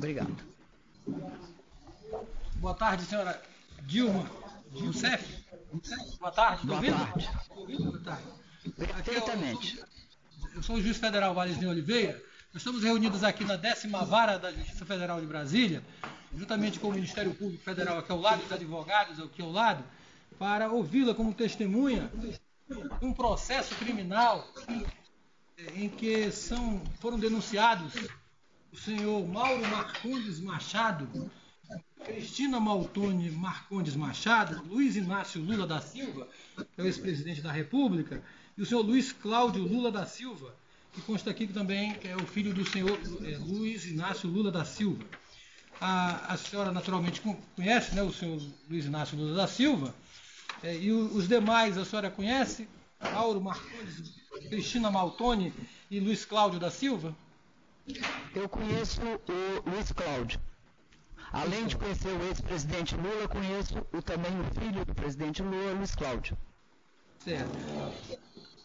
Obrigado. Boa tarde, senhora Dilma Rousseff. Boa tarde, Boa ouvindo? tarde. Boa tarde. Perfeitamente. Eu sou o juiz federal Valezinho Oliveira. Nós estamos reunidos aqui na 10ª Vara da Justiça Federal de Brasília, juntamente com o Ministério Público Federal aqui ao lado, os advogados aqui ao lado, para ouvi-la como testemunha de um processo criminal em que foram denunciados o senhor Mauro Marcondes Machado, Cristina Maltoni Marcondes Machado, Luiz Inácio Lula da Silva, que é o ex-presidente da República, e o senhor Luiz Cláudio Lula da Silva, que consta aqui também que é o filho do senhor Luiz Inácio Lula da Silva. A senhora naturalmente conhece, né, o senhor Luiz Inácio Lula da Silva, e os demais a senhora conhece? Mauro Marcondes, Cristina Maltoni e Luiz Cláudio da Silva? Eu conheço o Luiz Cláudio. Além de conhecer o ex-presidente Lula, conheço também o filho do presidente Lula, Luiz Cláudio. Certo.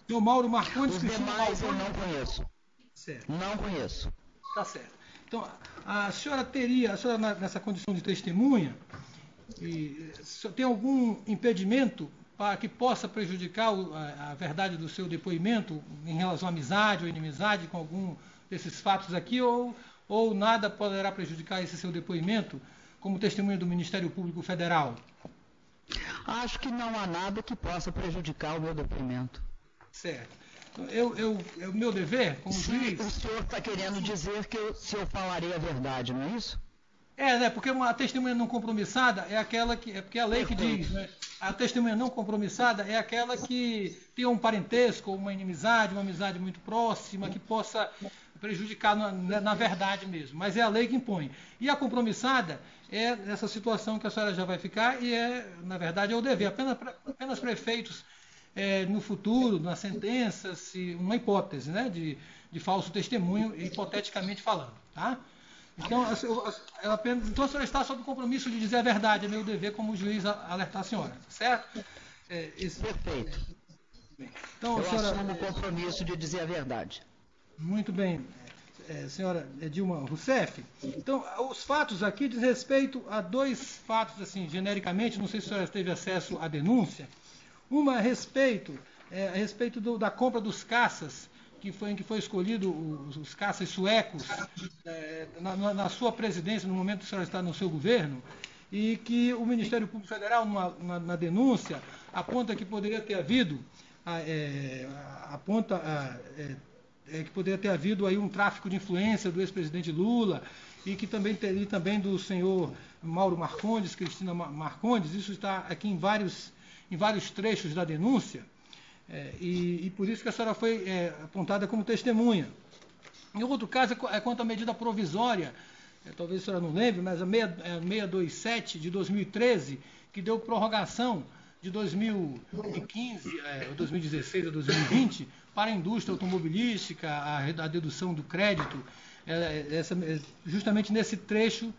Senhor Mauro Marcondes, Os Cristina demais eu Maltoni... não conheço. Certo. Não conheço. Tá certo. Então, a senhora nessa condição de testemunha, tem algum impedimento para que possa prejudicar a verdade do seu depoimento em relação à amizade ou inimizade com algum desses fatos aqui, ou nada poderá prejudicar esse seu depoimento como testemunha do Ministério Público Federal? Acho que não há nada que possa prejudicar o meu depoimento. Certo. É o meu dever, como juiz... O senhor está querendo dizer que se eu falarei a verdade, não é isso? Né? Porque uma testemunha não compromissada é aquela que... É porque a lei que diz, né? A testemunha não compromissada é aquela que tem um parentesco, uma inimizade, uma amizade muito próxima, que possa prejudicar na verdade mesmo. Mas é a lei que impõe. E a compromissada é essa situação que a senhora já vai ficar e na verdade, é o dever. Apenas prefeitos, no futuro, na sentença, uma hipótese, né, de falso testemunho, hipoteticamente falando. Tá? Então, a senhora está sob o compromisso de dizer a verdade. É meu dever como juiz alertar a senhora. Certo? Perfeito. Então, eu assumo o compromisso de dizer a verdade. Muito bem, senhora Dilma Rousseff. Então, os fatos aqui diz respeito a dois fatos, assim, genericamente, não sei se a senhora teve acesso à denúncia. Uma a respeito da compra dos caças, em que foi escolhido os caças suecos na sua presidência, no momento que a senhora está no seu governo, e que o Ministério Público Federal, na denúncia, aponta que poderia ter havido que poderia ter havido aí um tráfico de influência do ex-presidente Lula e que também do senhor Mauro Marcondes, Cristina Marcondes. Isso está aqui em vários trechos da denúncia, e por isso que a senhora foi apontada como testemunha. Em outro caso, é quanto à medida provisória, talvez a senhora não lembre, mas a 627 de 2013, que deu prorrogação de 2015, 2016 a 2020, para a indústria automobilística, a dedução do crédito, justamente nesse trecho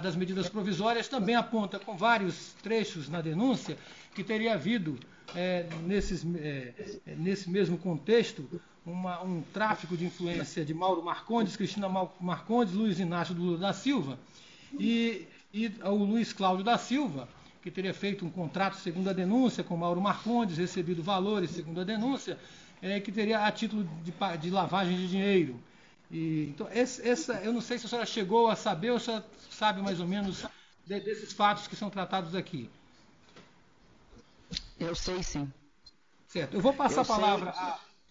das medidas provisórias, também aponta com vários trechos na denúncia que teria havido, nesse mesmo contexto, um tráfico de influência de Mauro Marcondes, Cristina Marcondes, Luiz Inácio Lula da Silva e o Luiz Cláudio da Silva, que teria feito um contrato, segundo a denúncia, com Mauro Marcondes, recebido valores, segundo a denúncia, que teria a título de lavagem de dinheiro. Então, eu não sei se a senhora chegou a saber ou se a senhora sabe mais ou menos desses fatos que são tratados aqui. Eu sei, sim. Certo. Eu vou passar a palavra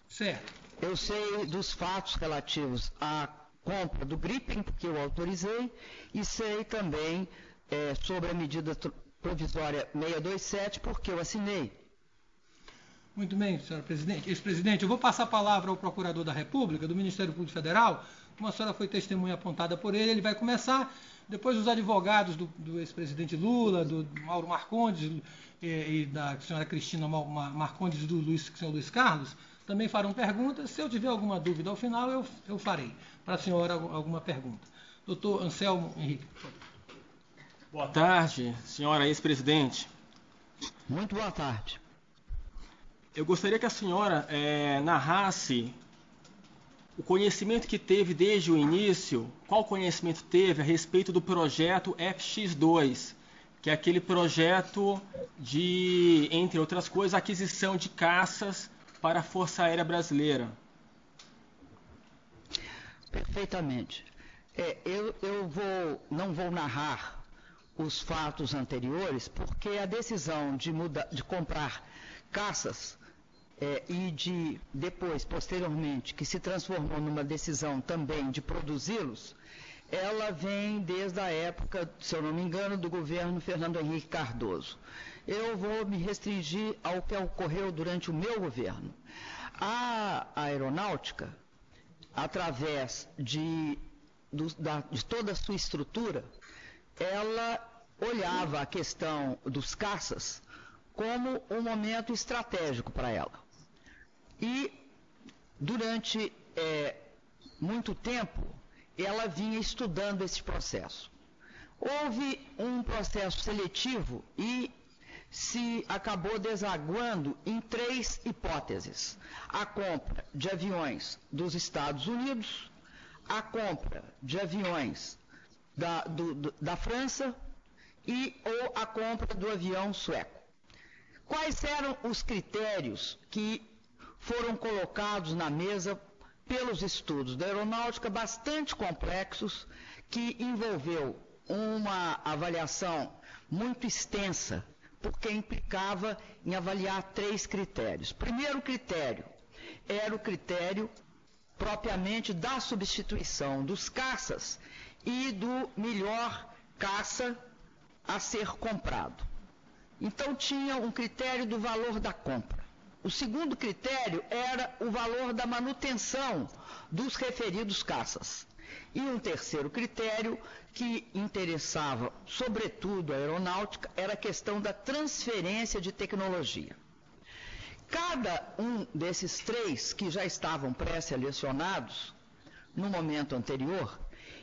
Certo. Eu sei dos fatos relativos à compra do Gripen, que eu autorizei, e sei também sobre a medida provisória 627, porque eu assinei. Muito bem, senhora ex-presidente. Eu vou passar a palavra ao Procurador da República, do Ministério Público Federal. Como a senhora foi testemunha apontada por ele vai começar. Depois os advogados do ex-presidente Lula, do Mauro Marcondes e da senhora Cristina Marcondes e do senhor Luiz Carlos, também farão perguntas. Se eu tiver alguma dúvida ao final, eu farei para a senhora alguma pergunta. Doutor Anselmo Henrique, por favor. Boa tarde, senhora ex-presidente. Muito boa tarde. Eu gostaria que a senhora narrasse o conhecimento que teve desde o início, qual conhecimento teve a respeito do projeto FX2, que é aquele projeto de, entre outras coisas, aquisição de caças para a Força Aérea Brasileira? Perfeitamente. Eu não vou narrar os fatos anteriores, porque a decisão de comprar caças e de depois, posteriormente, que se transformou numa decisão também de produzi-los, ela vem desde a época, se eu não me engano, do governo Fernando Henrique Cardoso. Eu vou me restringir ao que ocorreu durante o meu governo. A aeronáutica, através de toda a sua estrutura, ela olhava a questão dos caças como um momento estratégico para ela. E, durante muito tempo, ela vinha estudando esse processo. Houve um processo seletivo e se acabou desaguando em 3 hipóteses: a compra de aviões dos Estados Unidos, a compra de aviões da França ou a compra do avião sueco. Quais eram os critérios que foram colocados na mesa pelos estudos da aeronáutica, bastante complexos, que envolveu uma avaliação muito extensa, porque implicava em avaliar 3 critérios. Primeiro critério era o critério propriamente da substituição dos caças e do melhor caça a ser comprado. Então tinha um critério do valor da compra. O segundo critério era o valor da manutenção dos referidos caças. E um terceiro critério que interessava, sobretudo, a aeronáutica, era a questão da transferência de tecnologia. Cada um desses 3 que já estavam pré-selecionados, no momento anterior,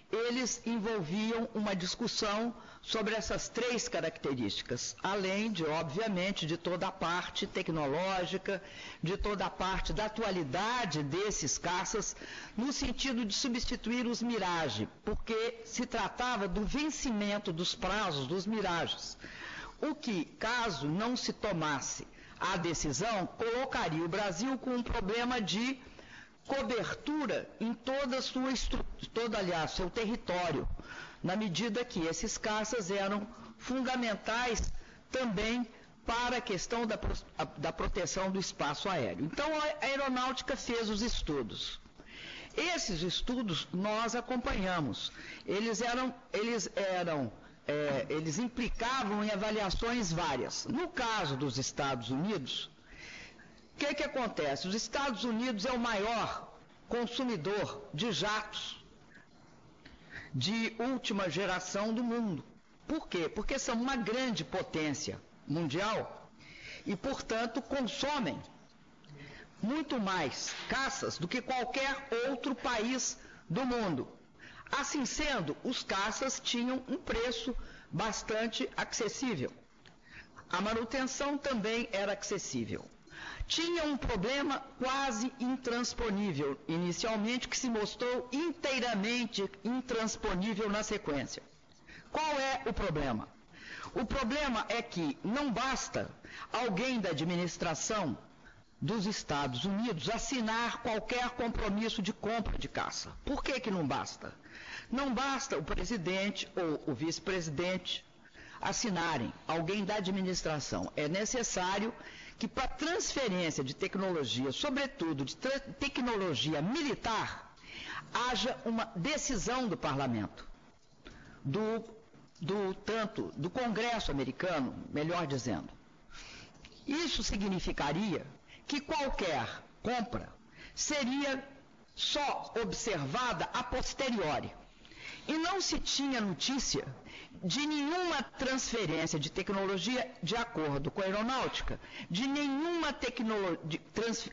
eles envolviam uma discussão sobre essas 3 características, além de, obviamente, de toda a parte tecnológica, de toda a parte da atualidade desses caças, no sentido de substituir os Mirage, porque se tratava do vencimento dos prazos dos Mirages, o que, caso não se tomasse a decisão, colocaria o Brasil com um problema de cobertura em toda a sua seu território, na medida que esses caças eram fundamentais também para a questão da proteção do espaço aéreo. Então, a aeronáutica fez os estudos. Esses estudos nós acompanhamos. Eles implicavam em avaliações várias. No caso dos Estados Unidos, o que acontece? Os Estados Unidos é o maior consumidor de jatos de última geração do mundo. Por quê? Porque são uma grande potência mundial e, portanto, consomem muito mais caças do que qualquer outro país do mundo. Assim sendo, os caças tinham um preço bastante acessível. A manutenção também era acessível. Tinha um problema quase intransponível inicialmente, que se mostrou inteiramente intransponível na sequência. Qual é o problema? O problema é que não basta alguém da administração dos Estados Unidos assinar qualquer compromisso de compra de caça. Por que não basta? Não basta o presidente ou o vice-presidente assinarem, alguém da administração. É necessário que, para transferência de tecnologia, sobretudo de tecnologia militar, haja uma decisão do parlamento, do Congresso americano, melhor dizendo. Isso significaria que qualquer compra seria só observada a posteriori. E não se tinha notícia de nenhuma transferência de tecnologia de acordo com a aeronáutica, de nenhuma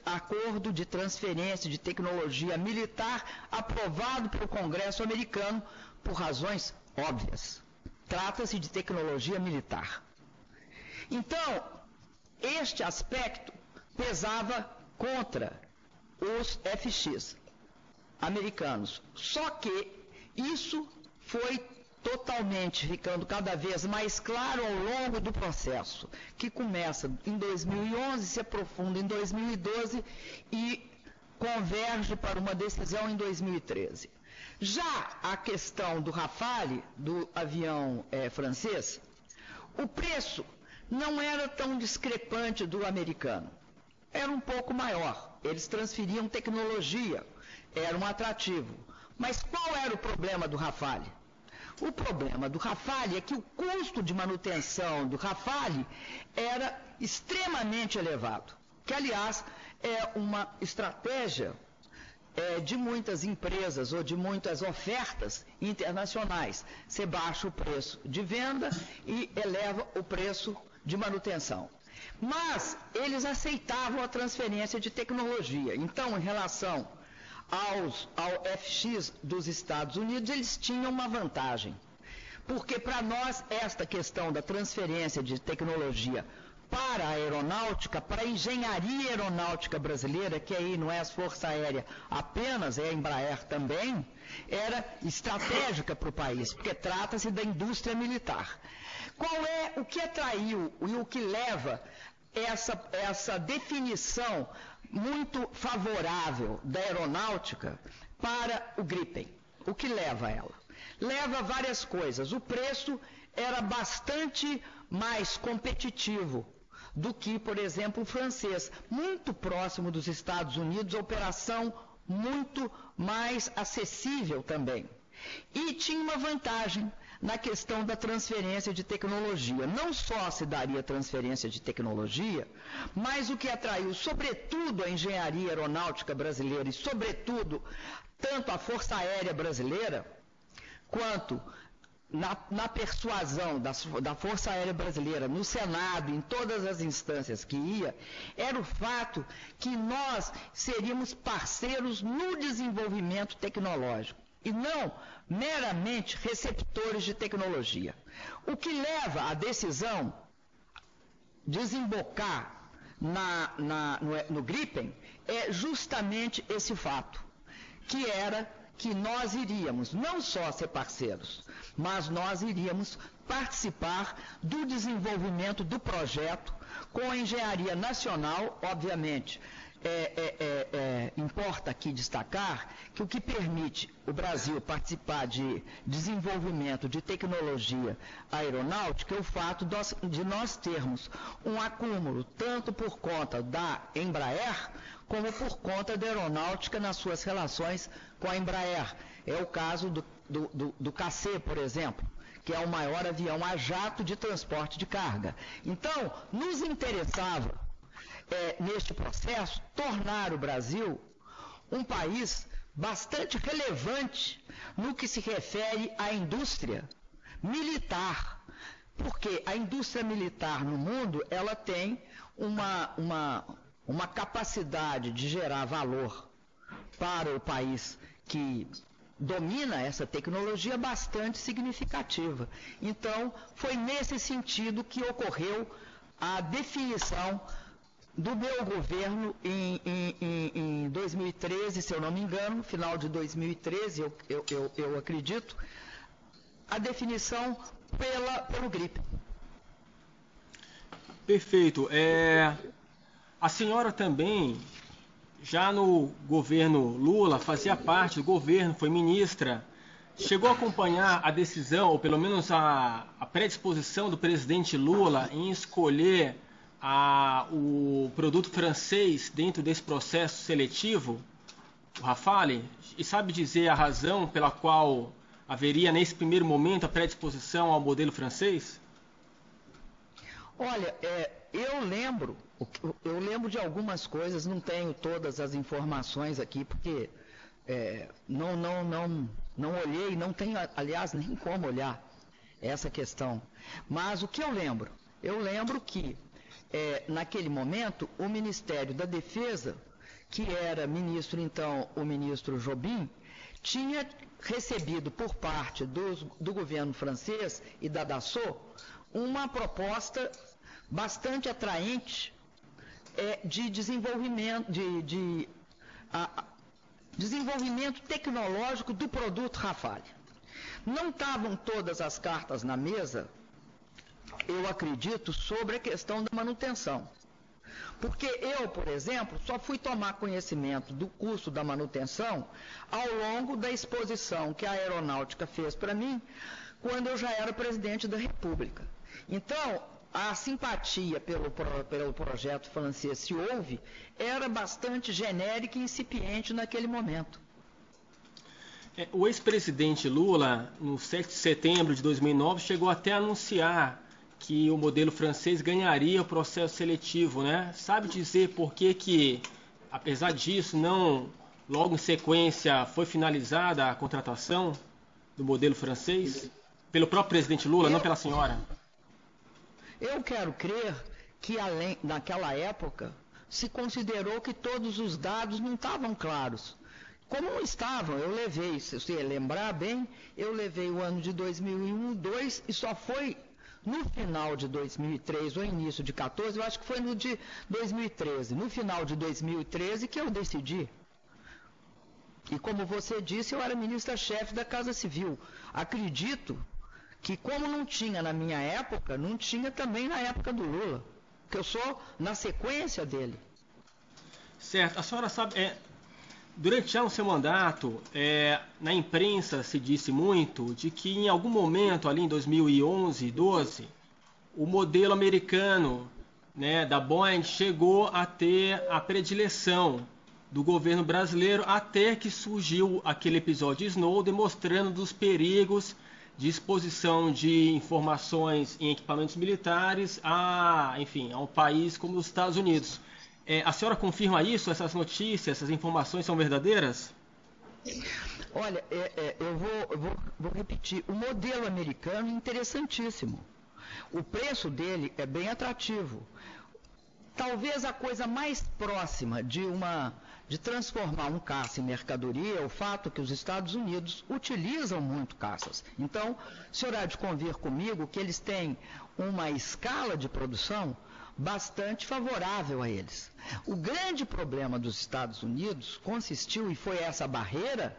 acordo de transferência de tecnologia militar aprovado pelo Congresso americano por razões óbvias. Trata-se de tecnologia militar. Então, este aspecto pesava contra os FX. americanos. Só que isso foi totalmente ficando cada vez mais claro ao longo do processo, que começa em 2011, se aprofunda em 2012 e converge para uma decisão em 2013. Já a questão do Rafale, do avião francês, o preço não era tão discrepante do americano, era um pouco maior, eles transferiam tecnologia, era um atrativo. Mas qual era o problema do Rafale? O problema do Rafale é que o custo de manutenção do Rafale era extremamente elevado, que, aliás, é uma estratégia de muitas empresas ou de muitas ofertas internacionais. Você baixa o preço de venda e eleva o preço de manutenção. Mas eles aceitavam a transferência de tecnologia. Então, em relação ao FX dos Estados Unidos, eles tinham uma vantagem. Porque para nós, esta questão da transferência de tecnologia para a aeronáutica, para a engenharia aeronáutica brasileira, que aí não é a Força Aérea apenas, é a Embraer também, era estratégica para o país, porque trata-se da indústria militar. O que atraiu e o que leva essa definição muito favorável da aeronáutica para o Gripen? O que leva ela? Leva várias coisas. O preço era bastante mais competitivo do que, por exemplo, o francês. Muito próximo dos Estados Unidos, operação muito mais acessível também. E tinha uma vantagem na questão da transferência de tecnologia. Não só se daria transferência de tecnologia, mas o que atraiu, sobretudo, a engenharia aeronáutica brasileira e, sobretudo, tanto a Força Aérea Brasileira, quanto na persuasão da Força Aérea Brasileira, no Senado, em todas as instâncias que ia, era o fato que nós seríamos parceiros no desenvolvimento tecnológico e não meramente receptores de tecnologia. O que leva a decisão desembocar no Gripen é justamente esse fato, que era que nós iríamos não só ser parceiros, mas nós iríamos participar do desenvolvimento do projeto com a engenharia nacional. Obviamente, importa aqui destacar que o que permite o Brasil participar de desenvolvimento de tecnologia aeronáutica é o fato de nós termos um acúmulo, tanto por conta da Embraer, como por conta da aeronáutica nas suas relações com a Embraer. É o caso do KC, por exemplo, que é o maior avião a jato de transporte de carga. Então, nos interessava, neste processo, tornar o Brasil um país bastante relevante no que se refere à indústria militar. Porque a indústria militar no mundo, ela tem uma capacidade de gerar valor para o país que domina essa tecnologia bastante significativa. Então, foi nesse sentido que ocorreu a definição do meu governo em 2013, se eu não me engano, final de 2013, eu acredito, a definição pelo Gripen. Perfeito. A senhora também, já no governo Lula, fazia parte do governo, foi ministra, chegou a acompanhar a decisão, ou pelo menos a predisposição do presidente Lula em escolher o produto francês dentro desse processo seletivo, o Rafale, e sabe dizer a razão pela qual haveria nesse primeiro momento a predisposição ao modelo francês? Olha, eu lembro de algumas coisas, não tenho todas as informações aqui, porque não olhei, não tenho, aliás, nem como olhar essa questão. Mas o que eu lembro? Eu lembro que, naquele momento, o Ministério da Defesa, que era ministro, então, o ministro Jobim, tinha recebido por parte do governo francês e da Dassault uma proposta bastante atraente de desenvolvimento, desenvolvimento tecnológico do produto Rafale. Não estavam todas as cartas na mesa, eu acredito, sobre a questão da manutenção. Porque eu, por exemplo, só fui tomar conhecimento do custo da manutenção ao longo da exposição que a Aeronáutica fez para mim, quando eu já era presidente da República. Então, a simpatia pelo projeto francês, se houve, era bastante genérica e incipiente naquele momento. O ex-presidente Lula, no 7 de setembro de 2009, chegou até a anunciar que o modelo francês ganharia o processo seletivo, né? Sabe dizer por que, apesar disso, não, logo em sequência, foi finalizada a contratação do modelo francês? Pelo próprio presidente Lula, não pela senhora? Eu quero crer que, naquela época, se considerou que todos os dados não estavam claros. Como não estavam, eu levei, se você lembrar bem, eu levei o ano de 2001, 2002 e só foi no final de 2003 ou início de 2014, eu acho que foi no de 2013, no final de 2013 que eu decidi. E como você disse, eu era ministra-chefe da Casa Civil. Acredito que como não tinha na minha época, não tinha também na época do Lula, que eu sou na sequência dele. Certo. A senhora sabe, durante já o seu mandato, na imprensa se disse muito de que em algum momento, ali em 2011, 12, o modelo americano, né, da Boeing chegou a ter a predileção do governo brasileiro, até que surgiu aquele episódio de Snowden mostrando dos perigos de exposição de informações em equipamentos militares a um país como os Estados Unidos. A senhora confirma isso? Essas notícias, essas informações são verdadeiras? Olha, eu vou repetir. O modelo americano é interessantíssimo. O preço dele é bem atrativo. Talvez a coisa mais próxima de transformar um caça em mercadoria é o fato que os Estados Unidos utilizam muito caças. Então, o senhor há de convir comigo que eles têm uma escala de produção bastante favorável a eles. O grande problema dos Estados Unidos consistiu, e foi essa barreira,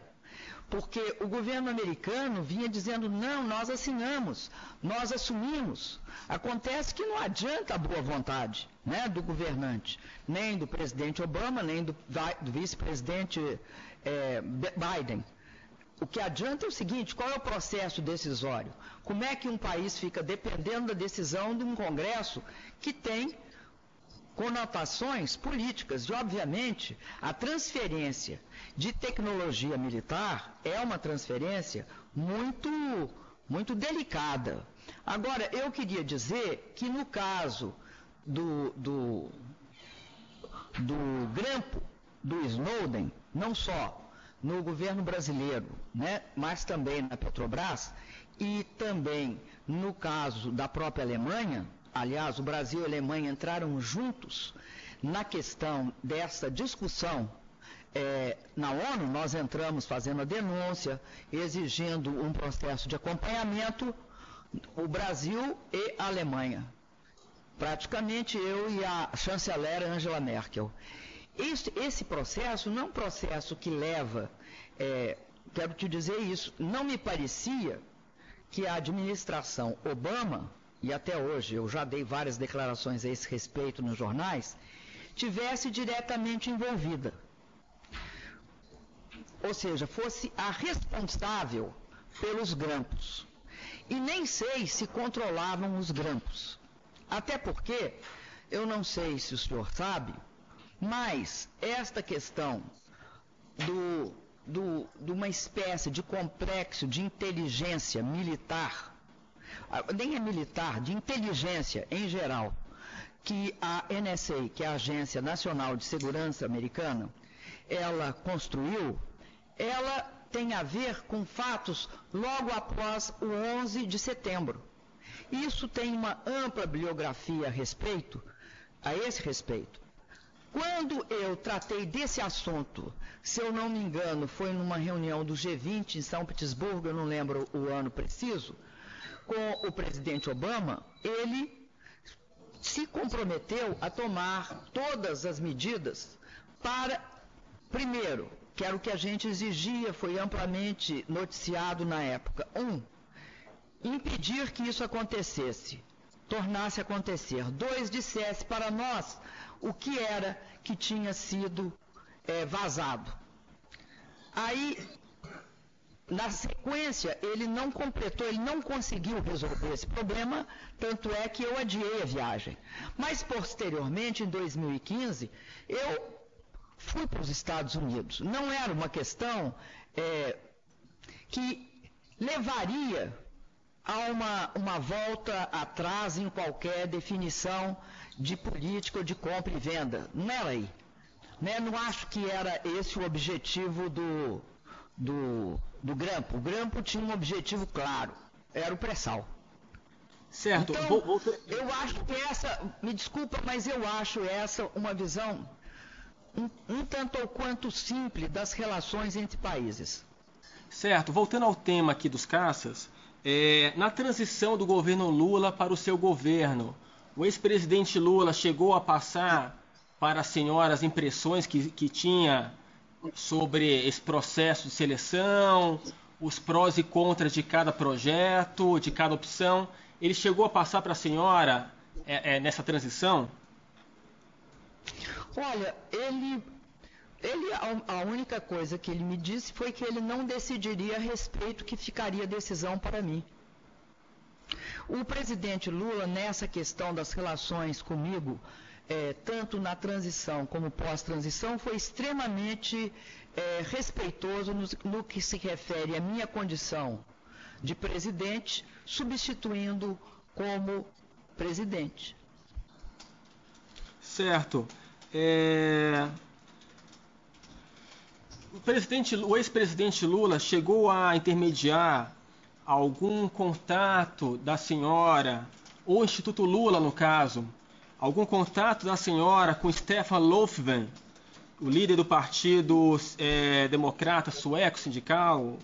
porque o governo americano vinha dizendo, não, nós assinamos, nós assumimos. Acontece que não adianta a boa vontade, né, do governante, nem do presidente Obama, nem do vice-presidente Biden. O que adianta é o seguinte, qual é o processo decisório? Como é que um país fica dependendo da decisão de um Congresso que tem conotações políticas? E, obviamente, a transferência de tecnologia militar é uma transferência muito delicada. Agora, eu queria dizer que no caso do grampo do Snowden, não só no governo brasileiro, né, mas também na Petrobras e também no caso da própria Alemanha, aliás, o Brasil e a Alemanha entraram juntos na questão dessa discussão. Na ONU, nós entramos fazendo a denúncia, exigindo um processo de acompanhamento, o Brasil e a Alemanha. Praticamente eu e a chanceler Angela Merkel. Esse processo não é um processo que leva, quero te dizer isso, não me parecia que a administração Obama, e até hoje eu já dei várias declarações a esse respeito nos jornais, tivesse diretamente envolvida. Ou seja, fosse a responsável pelos grampos. E nem sei se controlavam os grampos. Até porque, eu não sei se o senhor sabe, mas esta questão de uma espécie de complexo de inteligência militar, nem é militar, de inteligência em geral, que a NSA, que é a Agência Nacional de Segurança Americana, ela construiu, ela tem a ver com fatos logo após o 11 de setembro. Isso tem uma ampla bibliografia a esse respeito. Quando eu tratei desse assunto, se eu não me engano, foi numa reunião do G20 em São Petersburgo, eu não lembro o ano preciso, com o presidente Obama, ele se comprometeu a tomar todas as medidas para, primeiro, que era o que a gente exigia, foi amplamente noticiado na época. Impedir que isso acontecesse, tornasse a acontecer. 2, dissesse para nós o que era que tinha sido vazado. Aí, na sequência, ele não completou, ele não conseguiu resolver esse problema, tanto é que eu adiei a viagem. Mas, posteriormente, em 2015, eu fui para os Estados Unidos. Não era uma questão que levaria a uma volta atrás em qualquer definição de política ou de compra e venda. Não era aí. Né? Não acho que era esse o objetivo do Grampo. O Grampo tinha um objetivo claro, era o pré-sal. Certo. Então, eu acho que me desculpa, mas eu acho essa uma visão um tanto ou quanto simples das relações entre países. Certo. Voltando ao tema aqui dos caças, na transição do governo Lula para o seu governo, o ex-presidente Lula chegou a passar para a senhora as impressões que tinha sobre esse processo de seleção, os prós e contras de cada projeto, de cada opção. Ele chegou a passar para a senhora nessa transição? Olha, a única coisa que ele me disse foi que ele não decidiria a respeito, que ficaria a decisão para mim. O presidente Lula, nessa questão das relações comigo, tanto na transição como pós-transição, foi extremamente respeitoso no que se refere à minha condição de presidente, substituindo como presidente. Certo. O ex-presidente Lula chegou a intermediar algum contato da senhora, ou o Instituto Lula, no caso, algum contato da senhora com Stefan Löfven, o líder do partido democrata sueco, sindical,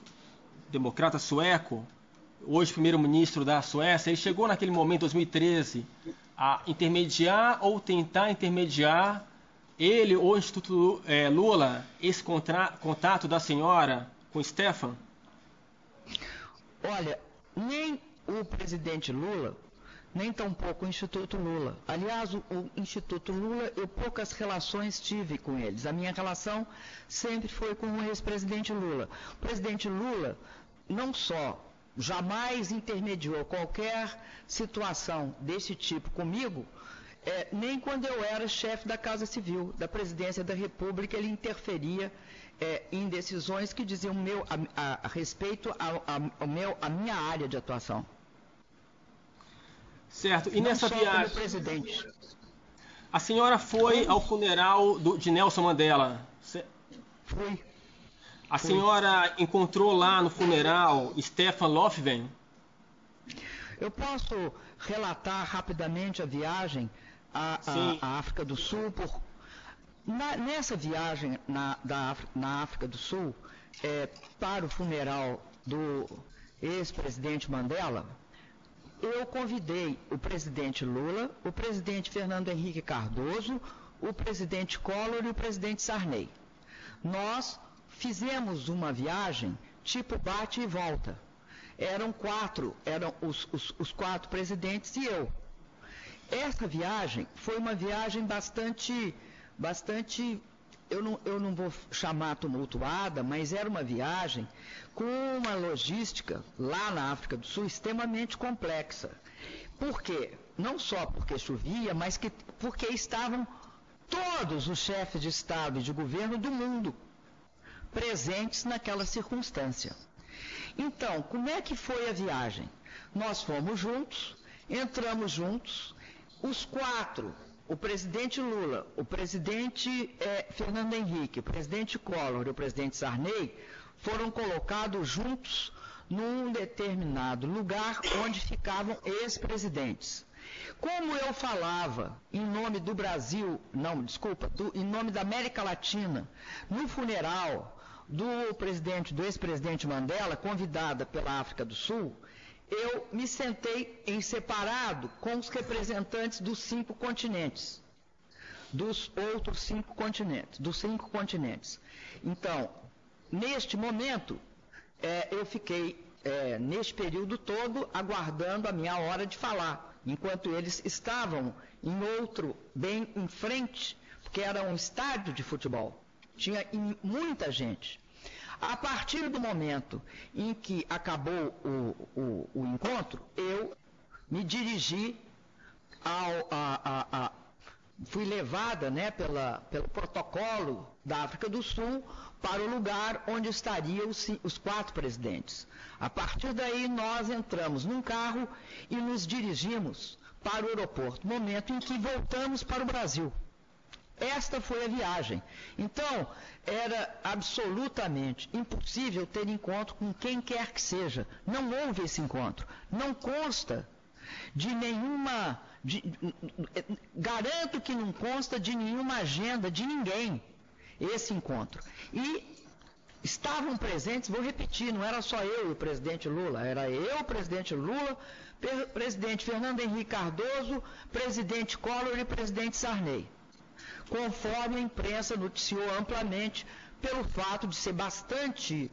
democrata sueco, hoje primeiro-ministro da Suécia? Ele chegou naquele momento, 2013, a intermediar ou tentar intermediar, ele ou o Instituto Lula, esse contato da senhora com Stefan? Olha, nem o presidente Lula, nem tampouco o Instituto Lula. Aliás, o Instituto Lula, eu poucas relações tive com eles. A minha relação sempre foi com o ex-presidente Lula. O presidente Lula não só jamais intermediou qualquer situação desse tipo comigo, nem quando eu era chefe da Casa Civil, da Presidência da República, ele interferia em decisões que diziam a respeito à minha área de atuação. Certo. E nessa viagem, presidente, a senhora foi ao funeral de Nelson Mandela? Fui. A senhora encontrou lá no funeral Stefan Löfven? Eu posso relatar rapidamente a viagem à África do Sul. Nessa viagem na África do Sul, para o funeral do ex-presidente Mandela, eu convidei o presidente Lula, o presidente Fernando Henrique Cardoso, o presidente Collor e o presidente Sarney. Nós fizemos uma viagem tipo bate e volta. Eram os 4 presidentes e eu. Essa viagem foi uma viagem bastante, eu não vou chamar tumultuada, mas era uma viagem com uma logística lá na África do Sul extremamente complexa. Por quê? Não só porque chovia, mas porque estavam todos os chefes de Estado e de governo do mundo presentes naquela circunstância. Então, como é que foi a viagem? Nós fomos juntos, entramos juntos, os 4, o presidente Lula, o presidente Fernando Henrique, o presidente Collor e o presidente Sarney, foram colocados juntos num determinado lugar onde ficavam ex-presidentes. Como eu falava em nome do Brasil, em nome da América Latina, no funeral do ex-presidente Mandela, convidada pela África do Sul, eu me sentei em separado com os representantes dos 5 continentes. dos outros 5 continentes. Então, neste momento, eu fiquei, neste período todo, aguardando a minha hora de falar, enquanto eles estavam em outro, bem em frente, porque era um estádio de futebol. Tinha muita gente. A partir do momento em que acabou o encontro, eu me dirigi fui levada, né, pelo protocolo da África do Sul para o lugar onde estariam os 4 presidentes. A partir daí, nós entramos num carro e nos dirigimos para o aeroporto, momento em que voltamos para o Brasil. Esta foi a viagem. Então, era absolutamente impossível ter encontro com quem quer que seja. Não houve esse encontro. Não consta de nenhuma... garanto que não consta de nenhuma agenda de ninguém esse encontro. E estavam presentes, vou repetir, não era só eu e o presidente Lula, era eu, o presidente Lula, presidente Fernando Henrique Cardoso, presidente Collor e presidente Sarney. Conforme a imprensa noticiou amplamente, pelo fato de ser bastante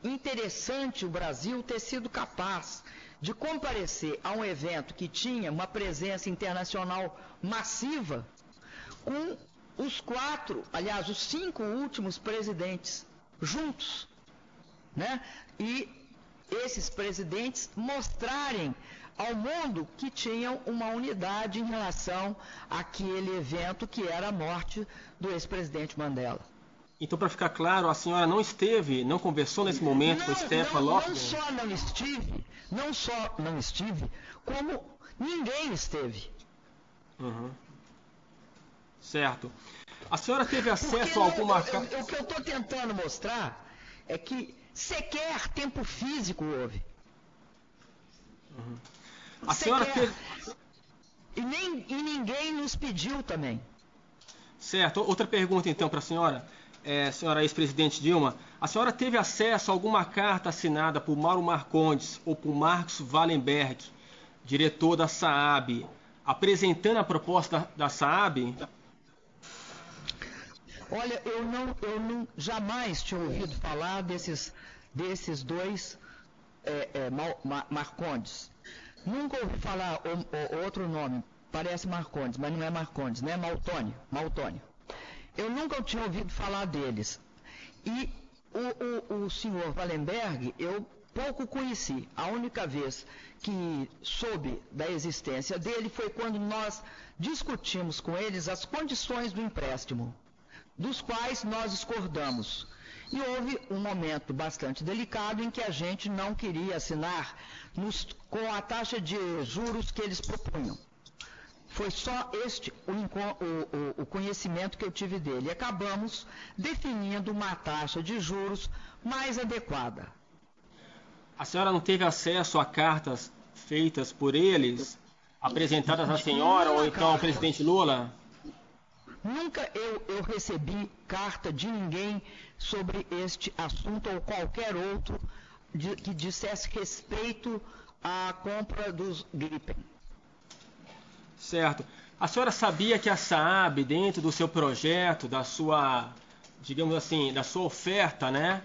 interessante o Brasil ter sido capaz de comparecer a um evento que tinha uma presença internacional massiva, com os 5 últimos presidentes juntos, né? E esses presidentes mostrarem ao mundo que tinham uma unidade em relação àquele evento que era a morte do ex-presidente Mandela. Então, para ficar claro, a senhora não conversou nesse momento com o Stefan Lofgren? Não só não estive, como ninguém esteve. Uhum. Certo. A senhora teve acesso a alguma... O que eu estou tentando mostrar é que sequer tempo físico houve. Uhum. A senhora teve... E ninguém nos pediu também. Certo. Outra pergunta, então, para a senhora. Senhora ex-presidente Dilma, a senhora teve acesso a alguma carta assinada por Mauro Marcondes ou por Marcos Wallenberg, diretor da SAAB, apresentando a proposta da SAAB? Olha, eu não jamais tinha ouvido falar desses 2 Marcondes. Nunca ouvi falar outro nome, parece Marcondes, mas não é Marcondes, né? Maltônio. Eu nunca tinha ouvido falar deles. E o senhor Wallenberg, eu pouco conheci. A única vez que soube da existência dele foi quando nós discutimos com eles as condições do empréstimo, dos quais nós discordamos. E houve um momento bastante delicado em que a gente não queria assinar com a taxa de juros que eles propunham. Foi só o conhecimento que eu tive dele. E acabamos definindo uma taxa de juros mais adequada. A senhora não teve acesso a cartas feitas por eles, apresentadas à senhora ou então ao presidente Lula? Nunca eu recebi carta de ninguém sobre este assunto ou qualquer outro que dissesse respeito à compra dos Gripen. Certo. A senhora sabia que a SAAB, dentro do seu projeto, da sua, digamos assim, da sua oferta, né,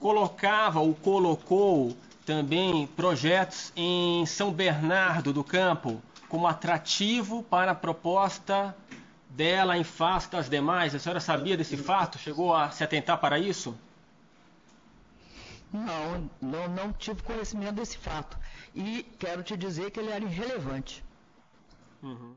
colocou também projetos em São Bernardo do Campo como atrativo para a proposta dela em face das demais? A senhora sabia desse fato? Chegou a se atentar para isso? Não tive conhecimento desse fato. E quero te dizer que ele era irrelevante. Uhum.